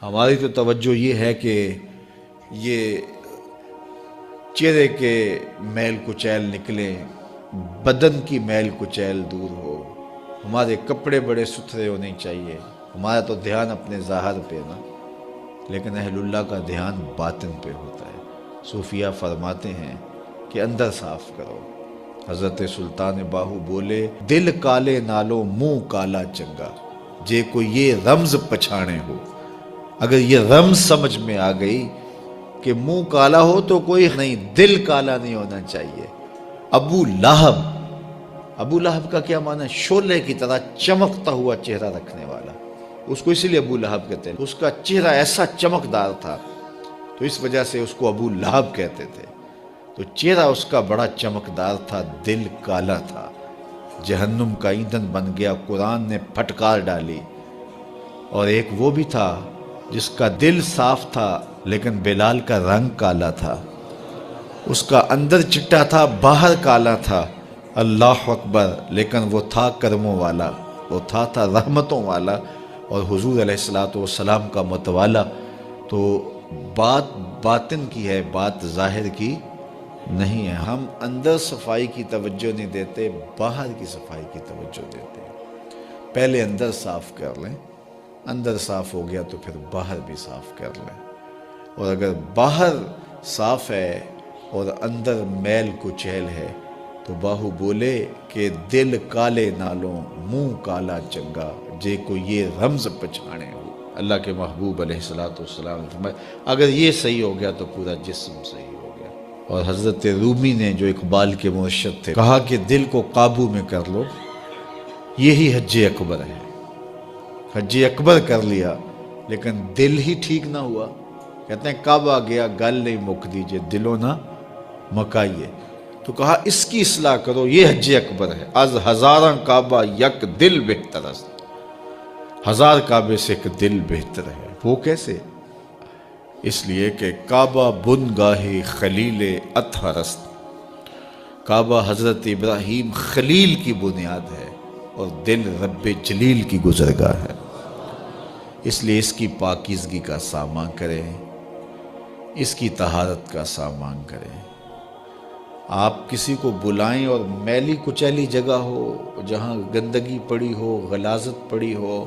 ہماری تو توجہ یہ ہے کہ یہ چہرے کے میل کچیل نکلیں، بدن کی میل کچیل دور ہو، ہمارے کپڑے بڑے ستھرے ہونے چاہیے۔ ہمارا تو دھیان اپنے ظاہر پہ نا، لیکن اہل اللہ کا دھیان باطن پہ ہوتا ہے۔ صوفیہ فرماتے ہیں کہ اندر صاف کرو۔ حضرت سلطان باہو بولے، دل کالے نالو منہ کالا چنگا، جے کو یہ رمز پچھانے ہو۔ اگر یہ رمز سمجھ میں آ گئی کہ منہ کالا ہو تو کوئی نہیں، دل کالا نہیں ہونا چاہیے۔ ابو لہب کا کیا معنی ہے؟ شعلے کی طرح چمکتا ہوا چہرہ رکھنے والا، اس کو اسی لیے ابو لہب کہتے ہیں۔ اس کا چہرہ ایسا چمکدار تھا تو اس وجہ سے اس کو ابو لہب کہتے تھے۔ تو چہرہ اس کا بڑا چمکدار تھا، دل کالا تھا، جہنم کا ایندھن بن گیا، قرآن نے پھٹکار ڈالی۔ اور ایک وہ بھی تھا جس کا دل صاف تھا لیکن بلال کا رنگ کالا تھا، اس کا اندر چٹا تھا باہر کالا تھا۔ اللہ اکبر! لیکن وہ تھا کرموں والا، وہ تھا رحمتوں والا، اور حضور علیہ السلام کا متوالا۔ تو بات باطن کی ہے، بات ظاہر کی نہیں ہے۔ ہم اندر صفائی کی توجہ نہیں دیتے، باہر کی صفائی کی توجہ دیتے ہیں۔ پہلے اندر صاف کر لیں، اندر صاف ہو گیا تو پھر باہر بھی صاف کر لیں۔ اور اگر باہر صاف ہے اور اندر میل کچیل ہے تو باہو بولے کہ دل کالے نالوں منہ کالا چنگا، جے کو یہ رمز پچھانے ہو۔ اللہ کے محبوب علیہ السلام نے فرمایا اگر یہ صحیح ہو گیا تو پورا جسم صحیح ہو گیا۔ اور حضرت رومی نے جو اقبال کے مرشد تھے کہا کہ دل کو قابو میں کر لو، یہی حج اکبر ہے۔ حج اکبر کر لیا لیکن دل ہی ٹھیک نہ ہوا۔ کہتے ہیں کعبہ گیا گل نہیں مک دیجئے، دلوں نہ مکائیے۔ تو کہا اس کی اصلاح کرو، یہ حج اکبر ہے۔ از ہزاراں کعبہ یک دل بہتر است، ہزار کعبے سے ایک دل بہتر ہے۔ وہ کیسے؟ اس لیے کہ کعبہ بن گاہ خلیل اطہر است، کعبہ حضرت ابراہیم خلیل کی بنیاد ہے اور دل رب جلیل کی گزرگاہ ہے۔ اس لیے اس کی پاکیزگی کا سامان کریں، اس کی طہارت کا سامان کریں۔ آپ کسی کو بلائیں اور میلی کچیلی جگہ ہو، جہاں گندگی پڑی ہو، غلاظت پڑی ہو،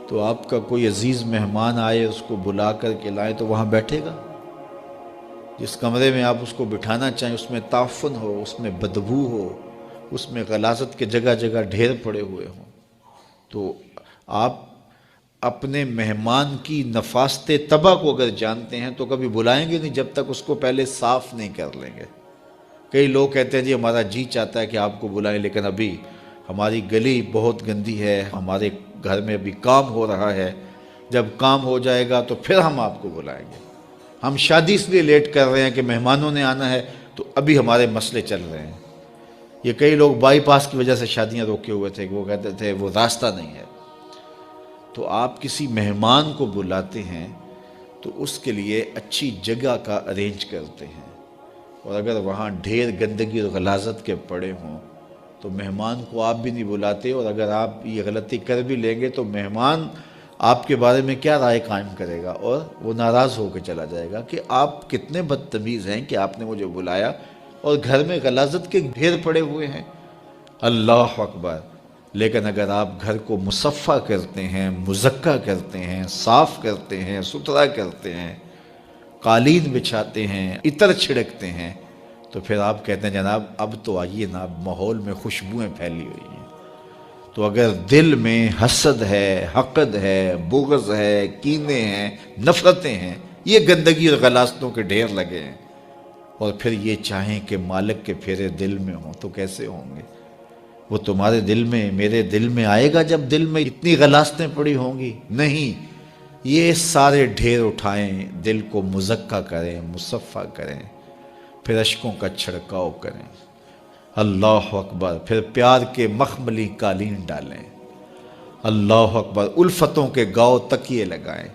تو آپ کا کوئی عزیز مہمان آئے اس کو بلا کر کے لائیں تو وہاں بیٹھے گا؟ جس کمرے میں آپ اس کو بٹھانا چاہیں اس میں تعفن ہو، اس میں بدبو ہو، اس میں غلاظت کے جگہ جگہ ڈھیر پڑے ہوئے ہوں، تو آپ اپنے مہمان کی نفاست طبع کو اگر جانتے ہیں تو کبھی بلائیں گے نہیں جب تک اس کو پہلے صاف نہیں کر لیں گے۔ کئی لوگ کہتے ہیں جی ہمارا جی چاہتا ہے کہ آپ کو بلائیں لیکن ابھی ہماری گلی بہت گندی ہے، ہمارے گھر میں ابھی کام ہو رہا ہے، جب کام ہو جائے گا تو پھر ہم آپ کو بلائیں گے۔ ہم شادی اس لیے لیٹ کر رہے ہیں کہ مہمانوں نے آنا ہے تو ابھی ہمارے مسئلے چل رہے ہیں۔ یہ کئی لوگ بائی پاس کی وجہ سے شادیاں روکے ہوئے تھے کہ وہ کہتے تھے وہ راستہ نہیں ہے۔ تو آپ کسی مہمان کو بلاتے ہیں تو اس کے لیے اچھی جگہ کا ارینج کرتے ہیں، اور اگر وہاں ڈھیر گندگی اور غلاظت کے پڑے ہوں تو مہمان کو آپ بھی نہیں بلاتے، اور اگر آپ یہ غلطی کر بھی لیں گے تو مہمان آپ کے بارے میں کیا رائے قائم کرے گا، اور وہ ناراض ہو کے چلا جائے گا کہ آپ کتنے بدتمیز ہیں کہ آپ نے مجھے بلایا اور گھر میں غلاظت کے ڈھیر پڑے ہوئے ہیں۔ اللہ اکبر! لیکن اگر آپ گھر کو مصفح کرتے ہیں، مزکہ کرتے ہیں، صاف کرتے ہیں، ستھرا کرتے ہیں، قالین بچھاتے ہیں، عطر چھڑکتے ہیں، تو پھر آپ کہتے ہیں جناب اب تو آئیے نا، اب ماحول میں خوشبوئیں پھیلی ہوئی ہیں۔ تو اگر دل میں حسد ہے، حقد ہے، بغض ہے، کینے ہیں، نفرتیں ہیں، یہ گندگی اور غلاظتوں کے ڈھیر لگے ہیں، اور پھر یہ چاہیں کہ مالک کے پھیرے دل میں ہوں تو کیسے ہوں گے؟ وہ تمہارے دل میں، میرے دل میں آئے گا جب دل میں اتنی غلاظتیں پڑی ہوں گی؟ نہیں، یہ سارے ڈھیر اٹھائیں، دل کو مزکہ کریں، مصفح کریں، پھر اشکوں کا چھڑکاؤ کریں۔ اللہ اکبر! پھر پیار کے مخملی قالین ڈالیں۔ اللہ اکبر! الفتوں کے گاؤ تکیے لگائیں،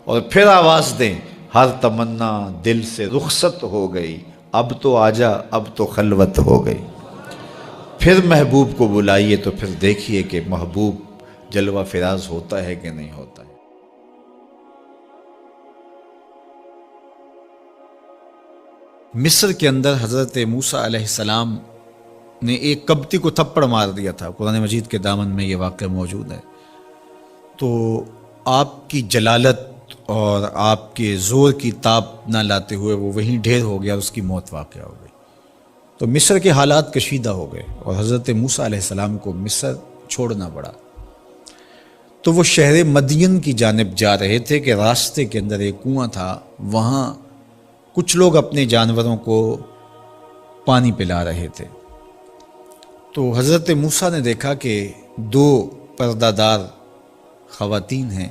اور پھر آواز دیں، ہر تمنا دل سے رخصت ہو گئی، اب تو آجا، اب تو خلوت ہو گئی۔ پھر محبوب کو بلائیے تو پھر دیکھیے کہ محبوب جلوہ فراز ہوتا ہے کہ نہیں ہوتا ہے۔ مصر کے اندر حضرت موسیٰ علیہ السلام نے ایک کبتی کو تھپڑ مار دیا تھا، قرآن مجید کے دامن میں یہ واقعہ موجود ہے۔ تو آپ کی جلالت اور آپ کے زور کی تاب نہ لاتے ہوئے وہ وہیں ڈھیر ہو گیا اور اس کی موت واقع ہو گئی۔ تو مصر کے حالات کشیدہ ہو گئے اور حضرت موسیٰ علیہ السلام کو مصر چھوڑنا پڑا۔ تو وہ شہر مدین کی جانب جا رہے تھے کہ راستے کے اندر ایک کنواں تھا، وہاں کچھ لوگ اپنے جانوروں کو پانی پلا رہے تھے۔ تو حضرت موسیٰ نے دیکھا کہ دو پردہ دار خواتین ہیں،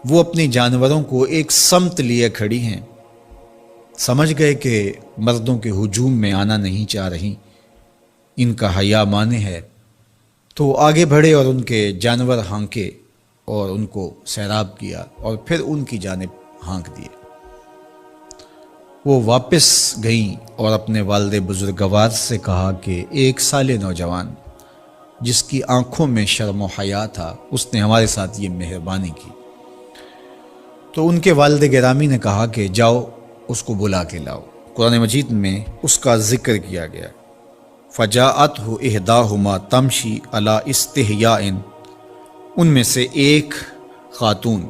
وہ اپنے جانوروں کو ایک سمت لیے کھڑی ہیں، سمجھ گئے کہ مردوں کے ہجوم میں آنا نہیں چاہ رہی، ان کا حیا مانے ہے۔ تو آگے بڑھے اور ان کے جانور ہانکے اور ان کو سیراب کیا اور پھر ان کی جانب ہانک دیے۔ وہ واپس گئیں اور اپنے والد بزرگوار سے کہا کہ ایک سال نوجوان جس کی آنکھوں میں شرم و حیا تھا، اس نے ہمارے ساتھ یہ مہربانی کی۔ تو ان کے والد گرامی نے کہا کہ جاؤ اس کو بلا کے لاؤ۔ قرآن مجید میں اس کا ذکر کیا گیا، فجاءتہ احداہما تمشی علی استحیاء، ان میں سے ایک خاتون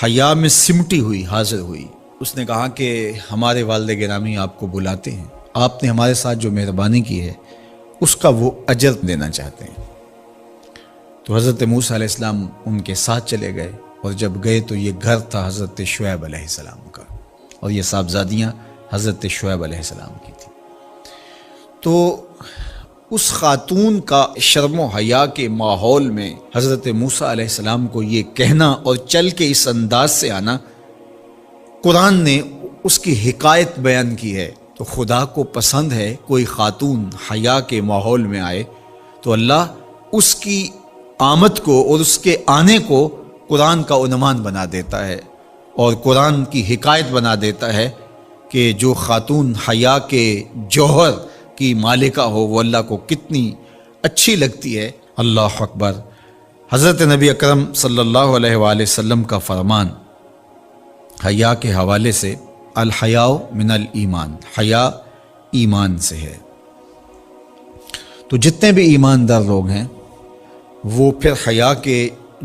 حیا میں سمٹی ہوئی حاضر ہوئی۔ اس نے کہا کہ ہمارے والد گرامی آپ کو بلاتے ہیں، آپ نے ہمارے ساتھ جو مہربانی کی ہے اس کا وہ اجر دینا چاہتے ہیں۔ تو حضرت موسیٰ علیہ السلام ان کے ساتھ چلے گئے، اور جب گئے تو یہ گھر تھا حضرت شعیب علیہ السلام کا، اور یہ صاحبزادیاں حضرت شعیب علیہ السلام کی تھیں۔ تو اس خاتون کا شرم و حیا کے ماحول میں حضرت موسیٰ علیہ السلام کو یہ کہنا اور چل کے اس انداز سے آنا، قرآن نے اس کی حکایت بیان کی ہے۔ تو خدا کو پسند ہے کوئی خاتون حیا کے ماحول میں آئے تو اللہ اس کی آمد کو اور اس کے آنے کو قرآن کا عنوان بنا دیتا ہے، اور قرآن کی حکایت بنا دیتا ہے کہ جو خاتون حیا کے جوہر کی مالکہ ہو وہ اللہ کو کتنی اچھی لگتی ہے۔ اللہ اکبر۔ حضرت نبی اکرم صلی اللہ علیہ وآلہ وسلم کا فرمان حیا کے حوالے سے، الحیاء من الایمان، حیا ایمان سے ہے۔ تو جتنے بھی ایماندار لوگ ہیں وہ پھر حیا کے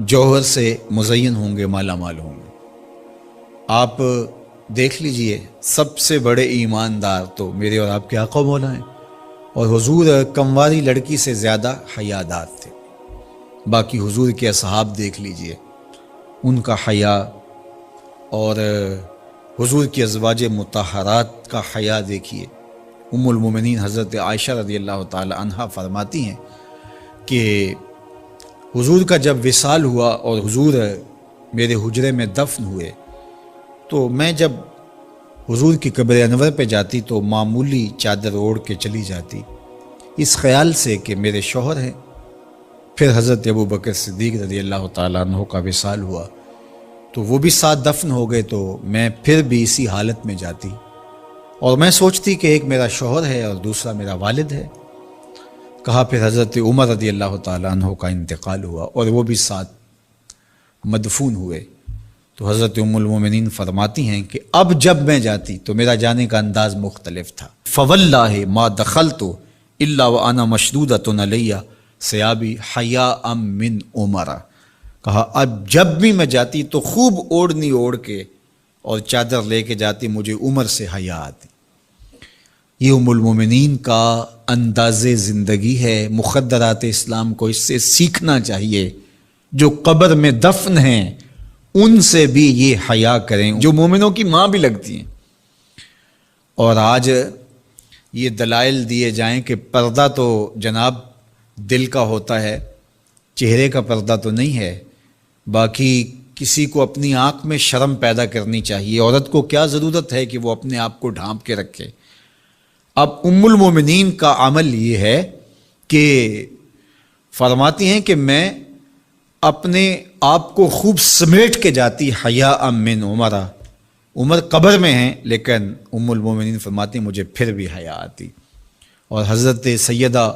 جوہر سے مزین ہوں گے، مالا مال ہوں گے۔ آپ دیکھ لیجئے سب سے بڑے ایماندار تو میرے اور آپ کے آقا مولا ہیں، اور حضور کمواری لڑکی سے زیادہ حیادار تھے۔ باقی حضور کے اصحاب دیکھ لیجئے، ان کا حیا، اور حضور کی ازواج مطہرات کا حیا دیکھیے۔ ام المومنین حضرت عائشہ رضی اللہ تعالی عنہا فرماتی ہیں کہ حضور کا جب وصال ہوا اور حضور میرے حجرے میں دفن ہوئے، تو میں جب حضور کی قبر انور پہ جاتی تو معمولی چادر اوڑھ کے چلی جاتی، اس خیال سے کہ میرے شوہر ہیں۔ پھر حضرت ابو بکر صدیق رضی اللہ تعالیٰ عنہ کا وصال ہوا تو وہ بھی ساتھ دفن ہو گئے، تو میں پھر بھی اسی حالت میں جاتی اور میں سوچتی کہ ایک میرا شوہر ہے اور دوسرا میرا والد ہے۔ کہا پھر حضرت عمر رضی اللہ تعالیٰ عنہ کا انتقال ہوا اور وہ بھی ساتھ مدفون ہوئے۔ تو حضرت ام المومنین فرماتی ہیں کہ اب جب میں جاتی تو میرا جانے کا انداز مختلف تھا۔ فواللہ ما دخلت الا وانا مشدودۃ علی ثیابی حیاء من عمر۔ کہا اب جب بھی میں جاتی تو خوب اوڑھنی اوڑھ کے اور چادر لے کے جاتی، مجھے عمر سے حیا آتی۔ یہ ام المومنین کا انداز زندگی ہے۔ مخدرات اسلام کو اس سے سیکھنا چاہیے۔ جو قبر میں دفن ہیں ان سے بھی یہ حیا کریں، جو مومنوں کی ماں بھی لگتی ہیں۔ اور آج یہ دلائل دیے جائیں کہ پردہ تو جناب دل کا ہوتا ہے، چہرے کا پردہ تو نہیں ہے۔ باقی کسی کو اپنی آنکھ میں شرم پیدا کرنی چاہیے۔ عورت کو کیا ضرورت ہے کہ وہ اپنے آپ کو ڈھانپ کے رکھے؟ اب ام المومنین کا عمل یہ ہے کہ فرماتی ہیں کہ میں اپنے آپ کو خوب سمیٹ کے جاتی حیاء من عمر۔ عمر قبر میں ہیں لیکن ام المومنین فرماتی ہیں مجھے پھر بھی حیا آتی۔ اور حضرت سیدہ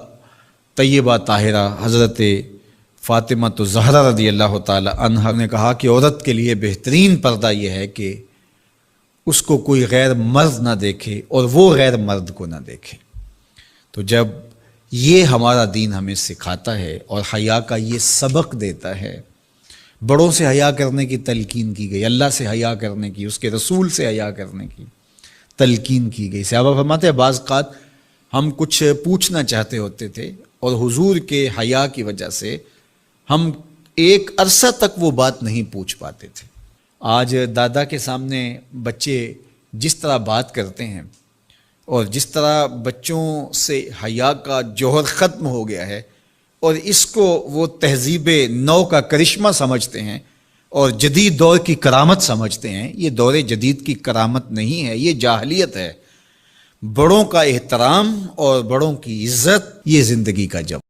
طیبہ طاہرہ حضرت فاطمہ تو زہرا رضی اللہ تعالی عنہا نے کہا کہ عورت کے لیے بہترین پردہ یہ ہے کہ اس کو کوئی غیر مرد نہ دیکھے اور وہ غیر مرد کو نہ دیکھے۔ تو جب یہ ہمارا دین ہمیں سکھاتا ہے اور حیا کا یہ سبق دیتا ہے، بڑوں سے حیا کرنے کی تلقین کی گئی، اللہ سے حیا کرنے کی، اس کے رسول سے حیا کرنے کی تلقین کی گئی۔ صحابہ فرماتے ہیں بعض اوقات ہم کچھ پوچھنا چاہتے ہوتے تھے اور حضور کے حیا کی وجہ سے ہم ایک عرصہ تک وہ بات نہیں پوچھ پاتے تھے۔ آج دادا کے سامنے بچے جس طرح بات کرتے ہیں اور جس طرح بچوں سے حیا کا جوہر ختم ہو گیا ہے اور اس کو وہ تہذیب نو کا کرشمہ سمجھتے ہیں اور جدید دور کی کرامت سمجھتے ہیں، یہ دور جدید کی کرامت نہیں ہے، یہ جاہلیت ہے۔ بڑوں کا احترام اور بڑوں کی عزت یہ زندگی کا جب